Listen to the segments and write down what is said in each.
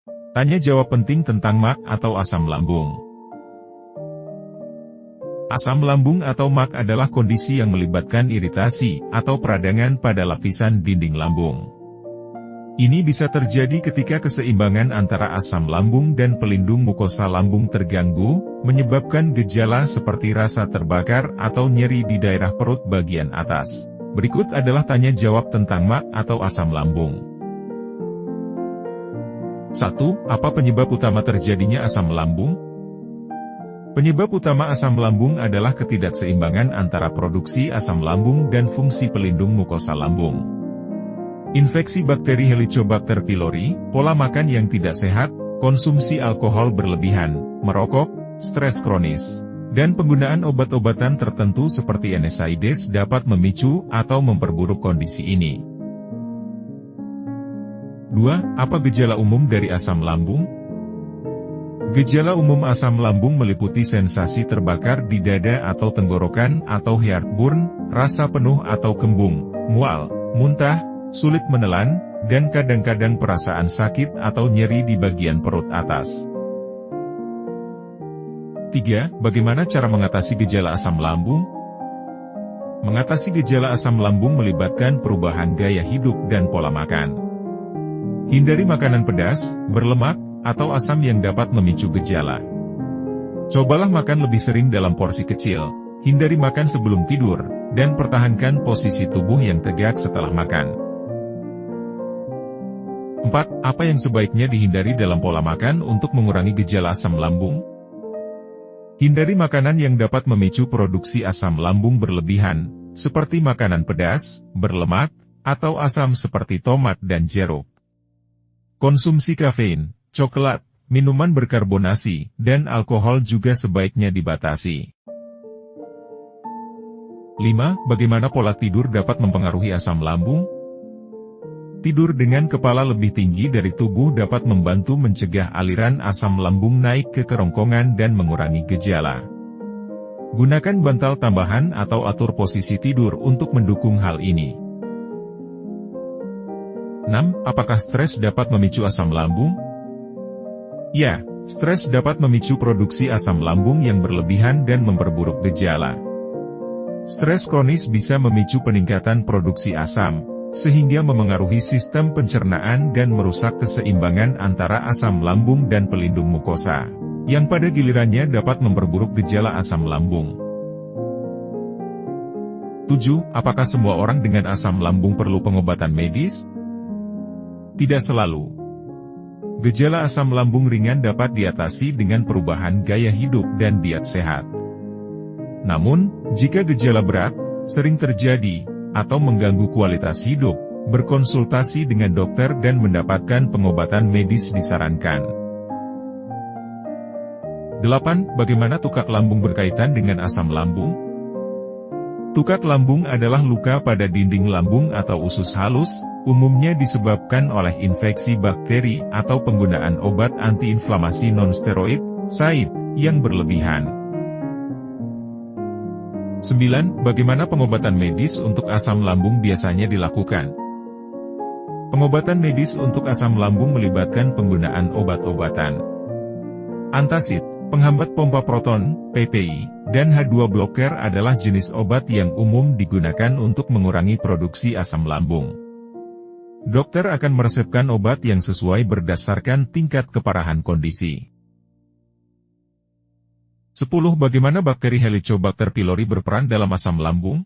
Tanya jawab penting tentang MAC atau asam lambung. Asam lambung atau MAC adalah kondisi yang melibatkan iritasi atau peradangan pada lapisan dinding lambung. Ini bisa terjadi ketika keseimbangan antara asam lambung dan pelindung mukosa lambung terganggu, menyebabkan gejala seperti rasa terbakar atau nyeri di daerah perut bagian atas. Berikut adalah tanya jawab tentang MAC atau asam lambung. 1. Apa penyebab utama terjadinya asam lambung? Penyebab utama asam lambung adalah ketidakseimbangan antara produksi asam lambung dan fungsi pelindung mukosa lambung. Infeksi bakteri Helicobacter pylori, pola makan yang tidak sehat, konsumsi alkohol berlebihan, merokok, stres kronis, dan penggunaan obat-obatan tertentu seperti NSAIDs dapat memicu atau memperburuk kondisi ini. 2. Apa gejala umum dari asam lambung? Gejala umum asam lambung meliputi sensasi terbakar di dada atau tenggorokan atau heartburn, rasa penuh atau kembung, mual, muntah, sulit menelan, dan kadang-kadang perasaan sakit atau nyeri di bagian perut atas. 3. Bagaimana cara mengatasi gejala asam lambung? Mengatasi gejala asam lambung melibatkan perubahan gaya hidup dan pola makan. Hindari makanan pedas, berlemak, atau asam yang dapat memicu gejala. Cobalah makan lebih sering dalam porsi kecil, hindari makan sebelum tidur, dan pertahankan posisi tubuh yang tegak setelah makan. 4. Apa yang sebaiknya dihindari dalam pola makan untuk mengurangi gejala asam lambung? Hindari makanan yang dapat memicu produksi asam lambung berlebihan, seperti makanan pedas, berlemak, atau asam seperti tomat dan jeruk. Konsumsi kafein, coklat, minuman berkarbonasi, dan alkohol juga sebaiknya dibatasi. 5. Bagaimana pola tidur dapat mempengaruhi asam lambung? Tidur dengan kepala lebih tinggi dari tubuh dapat membantu mencegah aliran asam lambung naik ke kerongkongan dan mengurangi gejala. Gunakan bantal tambahan atau atur posisi tidur untuk mendukung hal ini. 6. Apakah stres dapat memicu asam lambung? Ya, stres dapat memicu produksi asam lambung yang berlebihan dan memperburuk gejala. Stres kronis bisa memicu peningkatan produksi asam, sehingga memengaruhi sistem pencernaan dan merusak keseimbangan antara asam lambung dan pelindung mukosa, yang pada gilirannya dapat memperburuk gejala asam lambung. 7. Apakah semua orang dengan asam lambung perlu pengobatan medis? Tidak selalu. Gejala asam lambung ringan dapat diatasi dengan perubahan gaya hidup dan diet sehat. Namun, jika gejala berat, sering terjadi, atau mengganggu kualitas hidup, berkonsultasi dengan dokter dan mendapatkan pengobatan medis disarankan. 8. Bagaimana tukak lambung berkaitan dengan asam lambung? Tukak lambung adalah luka pada dinding lambung atau usus halus, umumnya disebabkan oleh infeksi bakteri atau penggunaan obat antiinflamasi non-steroid, (SAID), yang berlebihan. 9. Bagaimana pengobatan medis untuk asam lambung biasanya dilakukan? Pengobatan medis untuk asam lambung melibatkan penggunaan obat-obatan. Antasid, penghambat pompa proton, PPI, dan H2 blocker adalah jenis obat yang umum digunakan untuk mengurangi produksi asam lambung. Dokter akan meresepkan obat yang sesuai berdasarkan tingkat keparahan kondisi. 10. Bagaimana bakteri Helicobacter pylori berperan dalam asam lambung?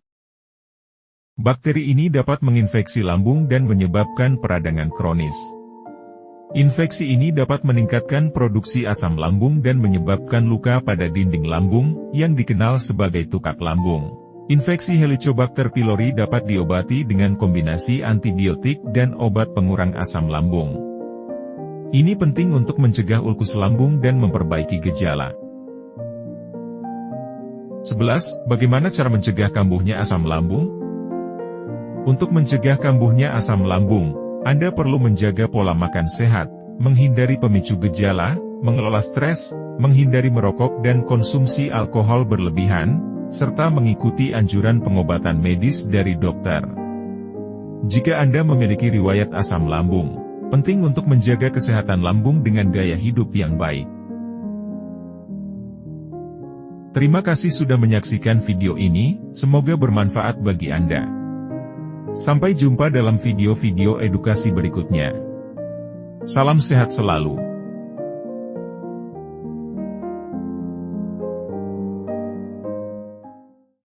Bakteri ini dapat menginfeksi lambung dan menyebabkan peradangan kronis. Infeksi ini dapat meningkatkan produksi asam lambung dan menyebabkan luka pada dinding lambung, yang dikenal sebagai tukak lambung. Infeksi Helicobacter pylori dapat diobati dengan kombinasi antibiotik dan obat pengurang asam lambung. Ini penting untuk mencegah ulkus lambung dan memperbaiki gejala. 11. Bagaimana cara mencegah kambuhnya asam lambung? Untuk mencegah kambuhnya asam lambung, Anda perlu menjaga pola makan sehat, menghindari pemicu gejala, mengelola stres, menghindari merokok dan konsumsi alkohol berlebihan, serta mengikuti anjuran pengobatan medis dari dokter. Jika Anda memiliki riwayat asam lambung, Penting untuk menjaga kesehatan lambung dengan gaya hidup yang baik. Terima kasih sudah menyaksikan video ini, semoga bermanfaat bagi Anda. Sampai jumpa dalam video-video edukasi berikutnya. Salam sehat selalu.